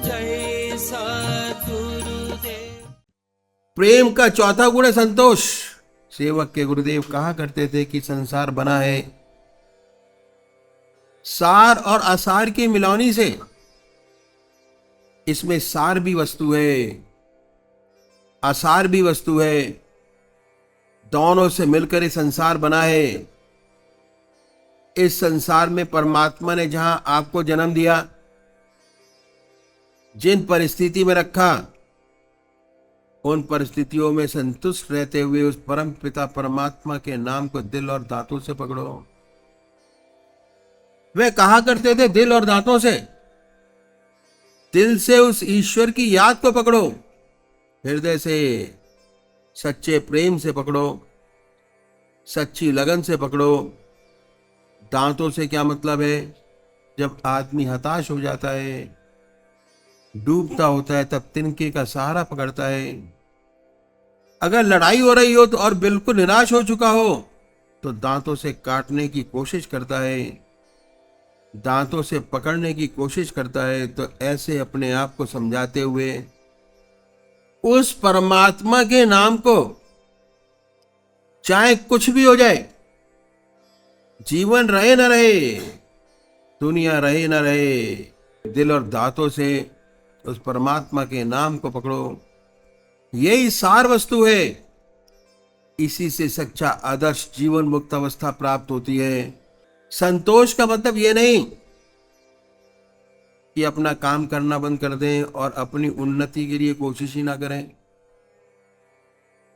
जय सद्गुरुदेव। प्रेम का चौथा गुण है संतोष। सेवक के गुरुदेव कहा करते थे कि संसार बना है सार और असार की मिलौनी से। इसमें सार भी वस्तु है, असार भी वस्तु है, दोनों से मिलकर ये संसार बना है। इस संसार में परमात्मा ने जहां आपको जन्म दिया, जिन परिस्थिति में रखा, उन परिस्थितियों में संतुष्ट रहते हुए उस परम पिता परमात्मा के नाम को दिल और दांतों से पकड़ो। वे कहा करते थे दिल और दांतों से, दिल से उस ईश्वर की याद को पकड़ो, हृदय से सच्चे प्रेम से पकड़ो, सच्ची लगन से पकड़ो। दांतों से क्या मतलब है? जब आदमी हताश हो जाता है, डूबता होता है, तब तिनके का सहारा पकड़ता है। अगर लड़ाई हो रही हो तो और बिल्कुल निराश हो चुका हो तो दांतों से काटने की कोशिश करता है, दांतों से पकड़ने की कोशिश करता है। तो ऐसे अपने आप को समझाते हुए उस परमात्मा के नाम को, चाहे कुछ भी हो जाए, जीवन रहे न रहे, दुनिया रहे न रहे, दिल और दांतों से उस परमात्मा के नाम को पकड़ो। यही सार वस्तु है। इसी से सच्चा आदर्श जीवन मुक्त अवस्था प्राप्त होती है। संतोष का मतलब ये नहीं कि अपना काम करना बंद कर दें और अपनी उन्नति के लिए कोशिश ही ना करें।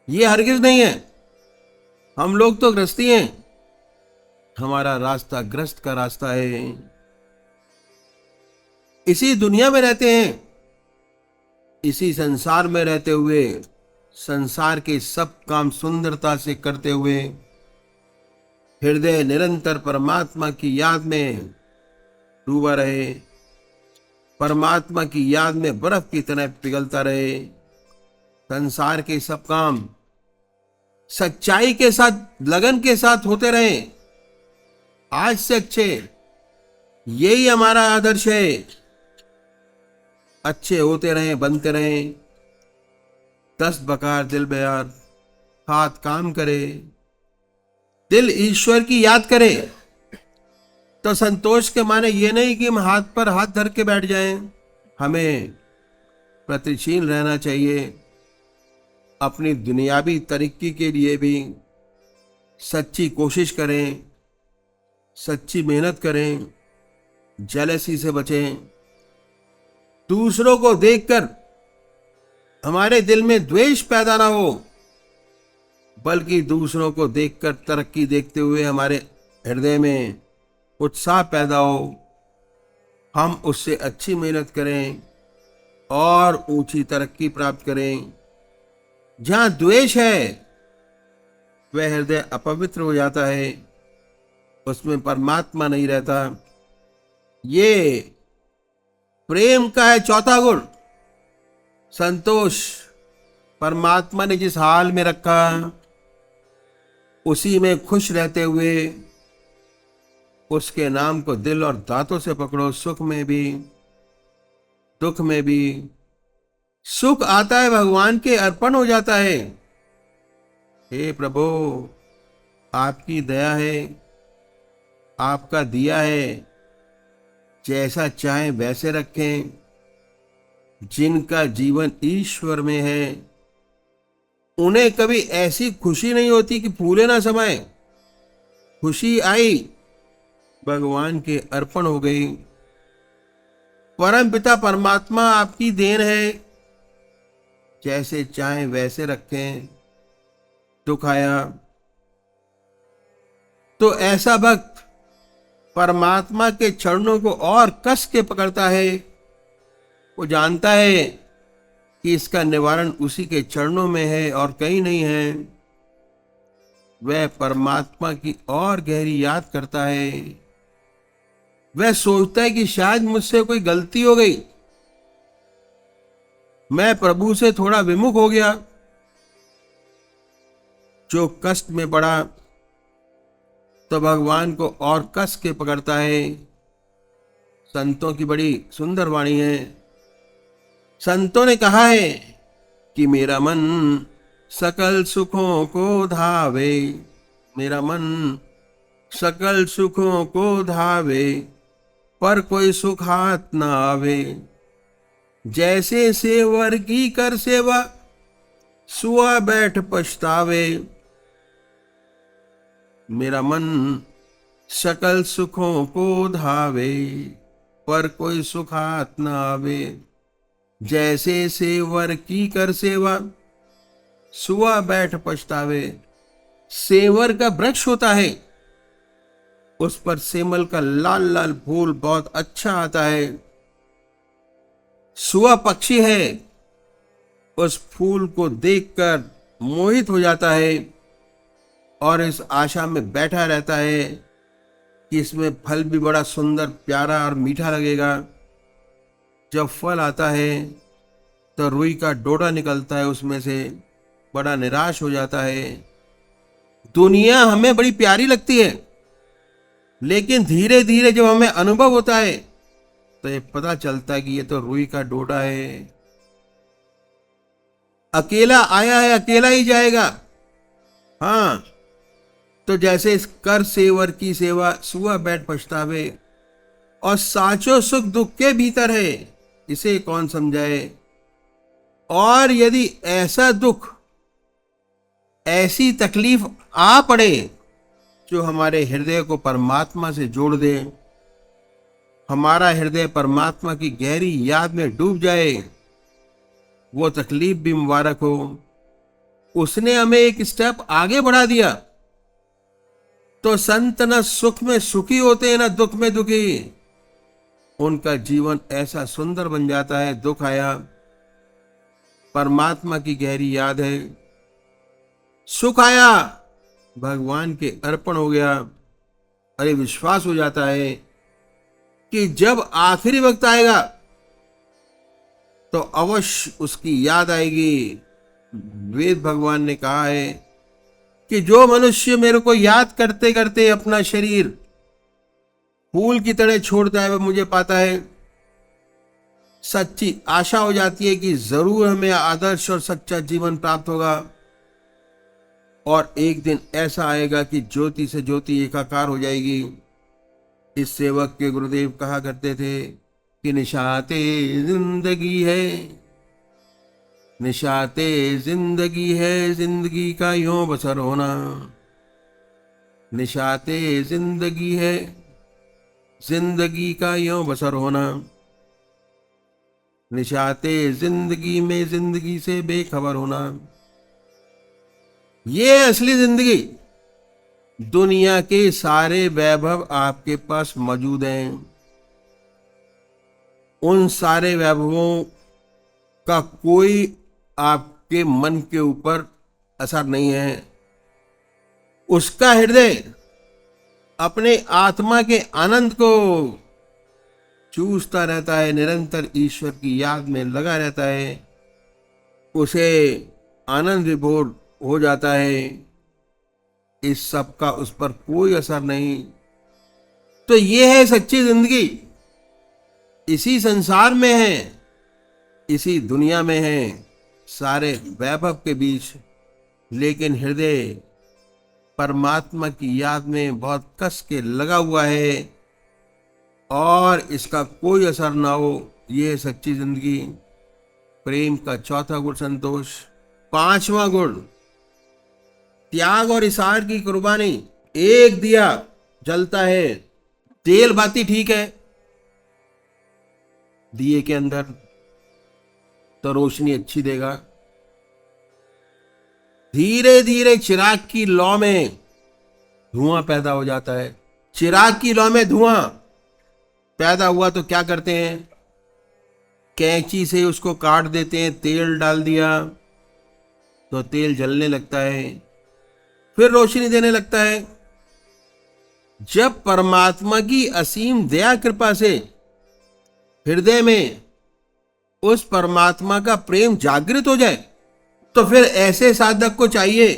ये हरगिज नहीं है। हम लोग तो ग्रस्ती हैं, हमारा रास्ता ग्रस्त का रास्ता है। इसी दुनिया में रहते हैं, इसी संसार में रहते हुए संसार के सब काम सुंदरता से करते हुए हृदय निरंतर परमात्मा की याद में डूबा रहे, परमात्मा की याद में बर्फ की तरह पिघलता रहे। संसार के सब काम सच्चाई के साथ, लगन के साथ होते रहे। आज से अच्छे, यही हमारा आदर्श है। अच्छे होते रहें, बनते रहें। दस्त बकार दिल बेयार, हाथ काम करे, दिल ईश्वर की याद करे। तो संतोष के माने ये नहीं कि हम हाथ पर हाथ धर के बैठ जाएं। हमें प्रतिशील रहना चाहिए। अपनी दुनियावी तरक्की के लिए भी सच्ची कोशिश करें, सच्ची मेहनत करें, जेलसी से बचें। दूसरों को देखकर हमारे दिल में द्वेष पैदा ना हो, बल्कि दूसरों को देखकर तरक्की देखते हुए हमारे हृदय में उत्साह पैदा हो। हम उससे अच्छी मेहनत करें और ऊंची तरक्की प्राप्त करें। जहां द्वेष है वह हृदय अपवित्र हो जाता है, उसमें परमात्मा नहीं रहता। ये प्रेम का है चौथा गुण, संतोष। परमात्मा ने जिस हाल में रखा उसी में खुश रहते हुए उसके नाम को दिल और दांतों से पकड़ो। सुख में भी, दुख में भी। सुख आता है भगवान के अर्पण हो जाता है। हे प्रभु, आपकी दया है, आपका दिया है, जैसा चाहे वैसे रखें। जिनका जीवन ईश्वर में है उन्हें कभी ऐसी खुशी नहीं होती कि फूले ना समाये। खुशी आई, भगवान के अर्पण हो गई। परम पिता परमात्मा आपकी देन है, जैसे चाहे वैसे रखें। दुख आया तो ऐसा भक्त परमात्मा के चरणों को और कस के पकड़ता है। वो जानता है कि इसका निवारण उसी के चरणों में है और कहीं नहीं है। वह परमात्मा की और गहरी याद करता है। वह सोचता है कि शायद मुझसे कोई गलती हो गई, मैं प्रभु से थोड़ा विमुख हो गया। जो कष्ट में पड़ा तो भगवान को और कस के पकड़ता है। संतों की बड़ी सुंदर वाणी है, संतों ने कहा है कि मेरा मन सकल सुखों को धावे, मेरा मन सकल सुखों को धावे, पर कोई सुख हाथ न आवे। जैसे सेवर की कर सेवा, सुआ बैठ पछतावे। मेरा मन सकल सुखों को धावे, पर कोई सुख हाथ न आवे। जैसे सेवर की कर सेवा, सुआ बैठ पछतावे। सेवर का वृक्ष होता है, उस पर सेमल का लाल लाल फूल बहुत अच्छा आता है। सुआ पक्षी है, उस फूल को देखकर मोहित हो जाता है और इस आशा में बैठा रहता है कि इसमें फल भी बड़ा सुंदर प्यारा और मीठा लगेगा। जब फल आता है तो रुई का डोडा निकलता है उसमें से, बड़ा निराश हो जाता है। दुनिया हमें बड़ी प्यारी लगती है, लेकिन धीरे धीरे जब हमें अनुभव होता है तो ये पता चलता है कि ये तो रुई का डोडा है। अकेला आया है अकेला ही जाएगा। हाँ, तो जैसे इस कर सेवर की सेवा, सुआ बैठ पछतावे। और साचो सुख दुख के भीतर है, इसे कौन समझाए। और यदि ऐसा दुख, ऐसी तकलीफ आ पड़े जो हमारे हृदय को परमात्मा से जोड़ दे, हमारा हृदय परमात्मा की गहरी याद में डूब जाए, वो तकलीफ भी मुबारक हो। उसने हमें एक स्टेप आगे बढ़ा दिया। तो संत न सुख में सुखी होते हैं, न दुख में दुखी। उनका जीवन ऐसा सुंदर बन जाता है। दुख आया, परमात्मा की गहरी याद है। सुख आया, भगवान के अर्पण हो गया। अरे विश्वास हो जाता है कि जब आखिरी वक्त आएगा तो अवश्य उसकी याद आएगी। वेद भगवान ने कहा है कि जो मनुष्य मेरे को याद करते करते अपना शरीर फूल की तरह छोड़ता है, वह मुझे पाता है। सच्ची आशा हो जाती है कि जरूर हमें आदर्श और सच्चा जीवन प्राप्त होगा। और एक दिन ऐसा आएगा कि ज्योति से ज्योति एकाकार हो जाएगी। इस सेवक के गुरुदेव कहा करते थे कि निशाते जिंदगी है, निशाते जिंदगी है, जिंदगी का यूं बसर होना। निशाते जिंदगी है, जिंदगी का यूं बसर होना। निशाते जिंदगी में जिंदगी से बेखबर होना। ये असली जिंदगी। दुनिया के सारे वैभव आपके पास मौजूद हैं। उन सारे वैभवों का कोई आपके मन के ऊपर असर नहीं है। उसका हृदय अपने आत्मा के आनंद को चूसता रहता है, निरंतर ईश्वर की याद में लगा रहता है। उसे आनंद विभोर हो जाता है। इस सब का उस पर कोई असर नहीं। तो ये है सच्ची जिंदगी। इसी संसार में है, इसी दुनिया में है, सारे वैभव के बीच, लेकिन हृदय परमात्मा की याद में बहुत कस के लगा हुआ है और इसका कोई असर ना हो। ये है सच्ची जिंदगी। प्रेम का चौथा गुण संतोष। पांचवा गुण त्याग और इसार की कुर्बानी। एक दिया जलता है, तेल बाती ठीक है दिए के अंदर, तो रोशनी अच्छी देगा। धीरे धीरे चिराग की लौ में धुआं पैदा हो जाता है। चिराग की लौ में धुआं पैदा हुआ तो क्या करते हैं, कैंची से उसको काट देते हैं। तेल डाल दिया तो तेल जलने लगता है, फिर रोशनी देने लगता है। जब परमात्मा की असीम दया कृपा से हृदय में उस परमात्मा का प्रेम जागृत हो जाए, तो फिर ऐसे साधक को चाहिए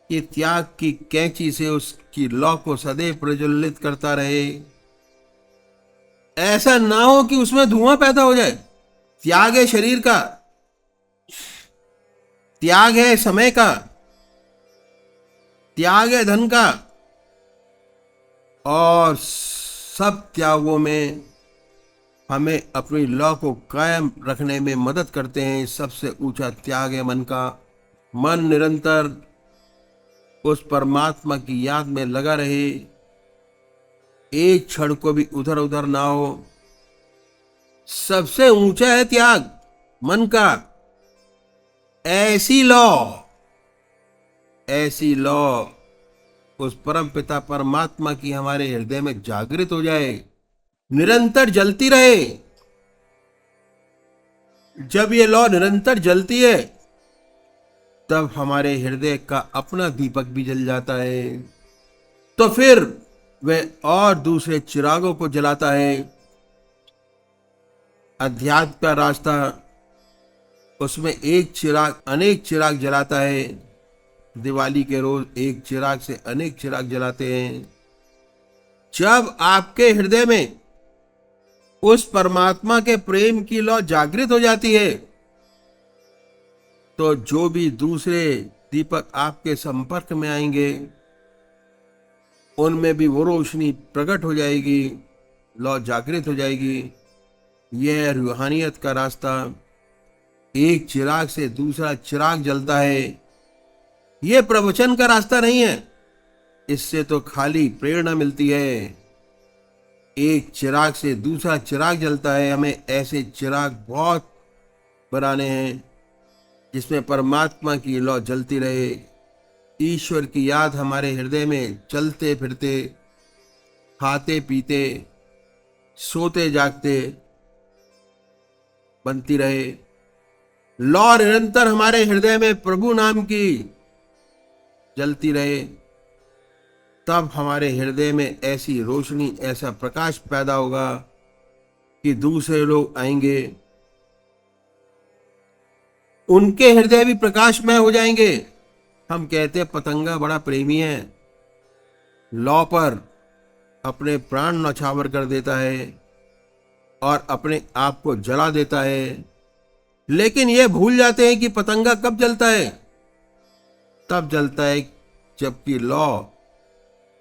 कि त्याग की कैंची से उसकी लौ को सदैव प्रज्वलित करता रहे। ऐसा ना हो कि उसमें धुआं पैदा हो जाए। त्याग है शरीर का, त्याग है समय का, त्याग है धन का, और सब त्यागों में हमें अपनी लौ को कायम रखने में मदद करते हैं। सबसे ऊंचा त्याग है मन का। मन निरंतर उस परमात्मा की याद में लगा रहे, एक क्षण को भी उधर उधर ना हो। सबसे ऊंचा है त्याग मन का। ऐसी लौ उस परम पिता परमात्मा की हमारे हृदय में जागृत हो जाए, निरंतर जलती रहे। जब ये लौ निरंतर जलती है तब हमारे हृदय का अपना दीपक भी जल जाता है। तो फिर वह और दूसरे चिरागों को जलाता है। अध्यात्म का रास्ता, उसमें एक चिराग अनेक चिराग जलाता है। दिवाली के रोज एक चिराग से अनेक चिराग जलाते हैं। जब आपके हृदय में उस परमात्मा के प्रेम की लौ जागृत हो जाती है तो जो भी दूसरे दीपक आपके संपर्क में आएंगे उनमें भी वो रोशनी प्रकट हो जाएगी, लौ जागृत हो जाएगी। यह रूहानियत का रास्ता। एक चिराग से दूसरा चिराग जलता है। यह प्रवचन का रास्ता नहीं है, इससे तो खाली प्रेरणा मिलती है। एक चिराग से दूसरा चिराग जलता है। हमें ऐसे चिराग बहुत बनाने हैं जिसमें परमात्मा की लौ जलती रहे, ईश्वर की याद हमारे हृदय में चलते फिरते, खाते पीते, सोते जागते बनती रहे। लौ निरंतर हमारे हृदय में प्रभु नाम की जलती रहे। तब हमारे हृदय में ऐसी रोशनी, ऐसा प्रकाश पैदा होगा कि दूसरे लोग आएंगे, उनके हृदय भी प्रकाशमय हो जाएंगे। हम कहते हैं पतंगा बड़ा प्रेमी है, लौ पर अपने प्राण न्यौछावर कर देता है और अपने आप को जला देता है। लेकिन यह भूल जाते हैं कि पतंगा कब जलता है। तब जलता है जबकि लौ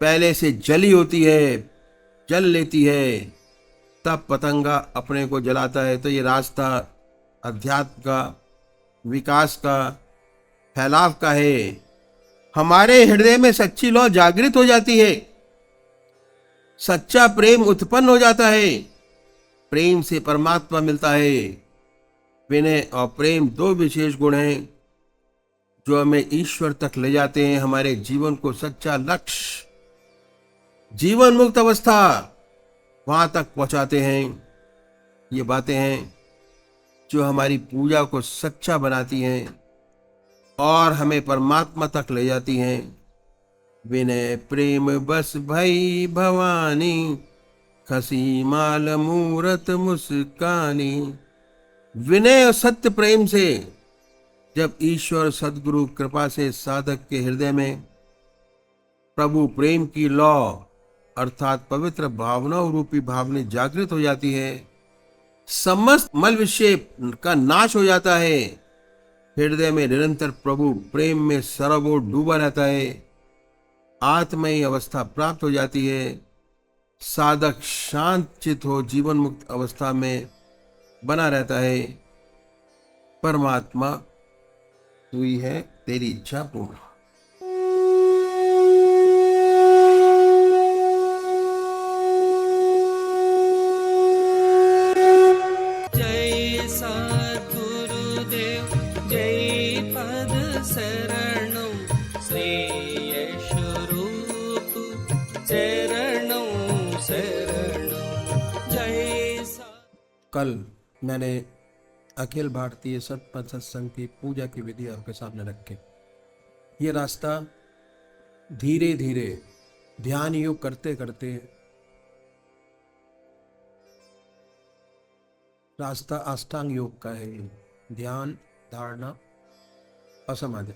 पहले से जली होती है, जल लेती है, तब पतंगा अपने को जलाता है। तो ये रास्ता अध्यात्म का, विकास का, फैलाव का है। हमारे हृदय में सच्ची लौ जागृत हो जाती है, सच्चा प्रेम उत्पन्न हो जाता है। प्रेम से परमात्मा मिलता है। विनय और प्रेम दो विशेष गुण हैं जो हमें ईश्वर तक ले जाते हैं, हमारे जीवन को सच्चा लक्ष्य, जीवन मुक्त अवस्था, वहां तक पहुंचाते हैं। ये बातें हैं जो हमारी पूजा को सच्चा बनाती हैं और हमें परमात्मा तक ले जाती हैं। विनय प्रेम बस भई भवानी, खसी माल मूरत मुस्कानी। विनय और सत्य प्रेम से जब ईश्वर सदगुरु कृपा से साधक के हृदय में प्रभु प्रेम की लौ अर्थात पवित्र भावनाओं रूपी भावना जागृत हो जाती है, समस्त मल विक्षेप का नाश हो जाता है। हृदय में निरंतर प्रभु प्रेम में सरबोर डूबा रहता है। आत्मयी अवस्था प्राप्त हो जाती है। साधक शांत चित हो जीवन मुक्त अवस्था में बना रहता है। परमात्मा तू ही है, तेरी इच्छा पूर्ण। जय सद्गुरुदेव जय पद शरणौ, श्रेय स्वरूप शरणौ शरणौ। जय कल मैंने अखिल भारतीय सतपथ सत्संग की पूजा की विधि आपके सामने रखे। ये रास्ता धीरे धीरे ध्यान योग करते करते रास्ता अष्टांग योग का है। ध्यान, धारणा और समाधि।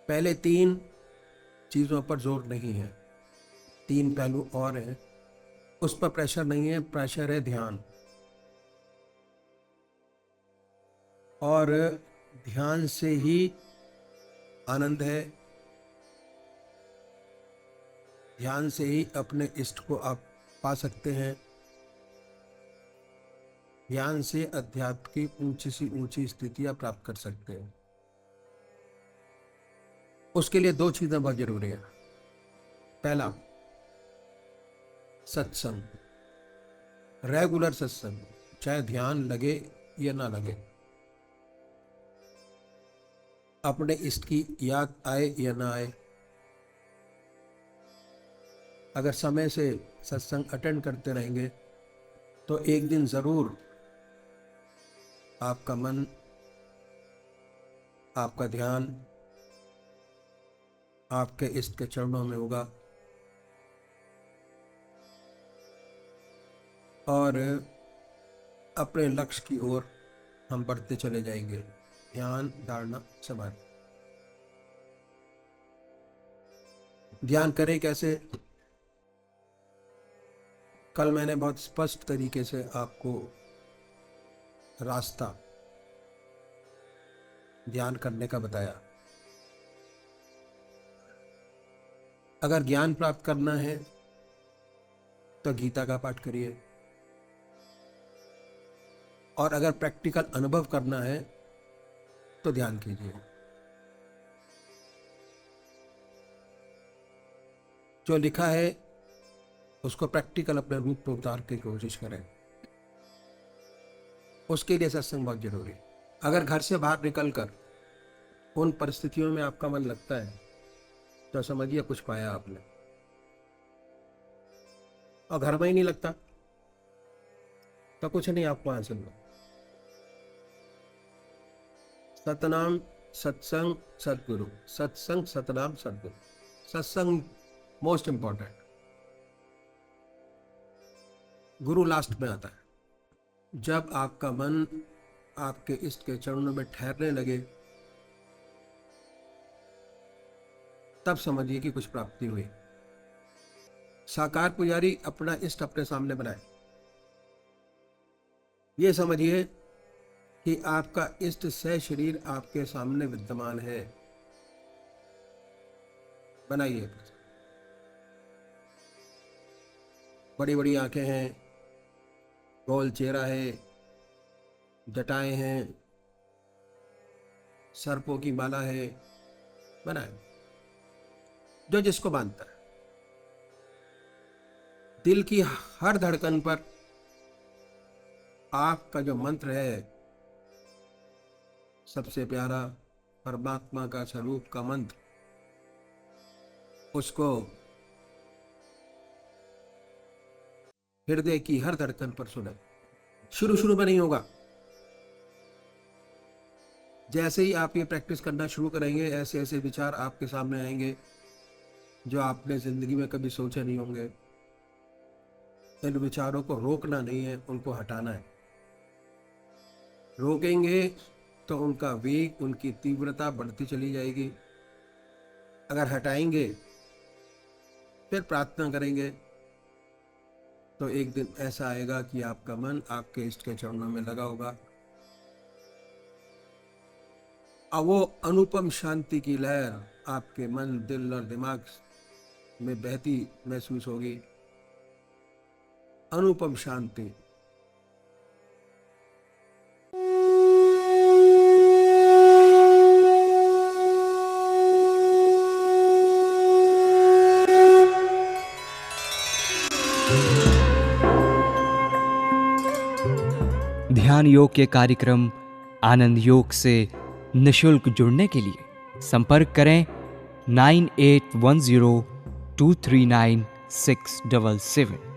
पहले तीन चीजों पर जोर नहीं है, तीन पहलू और है, उस पर प्रेशर नहीं है। प्रेशर है ध्यान। और ध्यान से ही आनंद है, ध्यान से ही अपने इष्ट को आप पा सकते हैं। ध्यान से अध्यात्म की ऊंची से ऊंची स्थितियां प्राप्त कर सकते हैं। उसके लिए 2 चीजें बहुत जरूरी है। पहला, सत्संग, रेगुलर सत्संग, चाहे ध्यान लगे या ना लगे, अपने इष्ट की याद आए या ना आए, अगर समय से सत्संग अटेंड करते रहेंगे तो एक दिन जरूर आपका मन, आपका ध्यान आपके इष्ट के चरणों में होगा और अपने लक्ष्य की ओर हम बढ़ते चले जाएंगे। ध्यान, धारणा, समाधि। ध्यान करें कैसे? कल मैंने बहुत स्पष्ट तरीके से आपको रास्ता ध्यान करने का बताया। अगर ज्ञान प्राप्त करना है तो गीता का पाठ करिए, और अगर प्रैक्टिकल अनुभव करना है तो ध्यान कीजिए। जो लिखा है उसको प्रैक्टिकल अपने रूप में उतार के कोशिश करें। उसके लिए सत्संग बहुत जरूरी है। अगर घर से बाहर निकलकर उन परिस्थितियों में आपका मन लगता है तो समझिए कुछ पाया आपने, और घर में ही नहीं लगता तो कुछ नहीं आपको हासिल हो। सतनाम सत्संग सतगुरु, सत्संग सतनाम सतगुरु। सत्संग मोस्ट इंपॉर्टेंट, गुरु लास्ट में आता है। जब आपका मन आपके इष्ट के चरणों में ठहरने लगे तब समझिए कि कुछ प्राप्ति हुई। साकार पुजारी अपना इष्ट अपने सामने बनाए। ये समझिए कि आपका इष्ट सह शरीर आपके सामने विद्यमान है। बनाइए। बड़ी बड़ी आंखें हैं, गोल चेहरा है, जटाएं हैं, सर्पों की माला है। बनाए जो जिसको मानता है। दिल की हर धड़कन पर आपका जो मंत्र है, सबसे प्यारा परमात्मा का स्वरूप का मंत्र, उसको हृदय की हर धड़कन पर सुने। शुरू में नहीं होगा। जैसे ही आप ये प्रैक्टिस करना शुरू करेंगे, ऐसे ऐसे विचार आपके सामने आएंगे जो आपने जिंदगी में कभी सोचे नहीं होंगे। इन विचारों को रोकना नहीं है, उनको हटाना है। रोकेंगे तो उनका वेग, उनकी तीव्रता बढ़ती चली जाएगी। अगर हटाएंगे, फिर प्रार्थना करेंगे, तो एक दिन ऐसा आएगा कि आपका मन आपके इष्ट के चरणों में लगा होगा। अब वो अनुपम शांति की लहर आपके मन, दिल और दिमाग में बहती महसूस होगी। अनुपम शांति। ध्यान योग के कार्यक्रम आनंद योग से निशुल्क जुड़ने के लिए संपर्क करें 9810239677।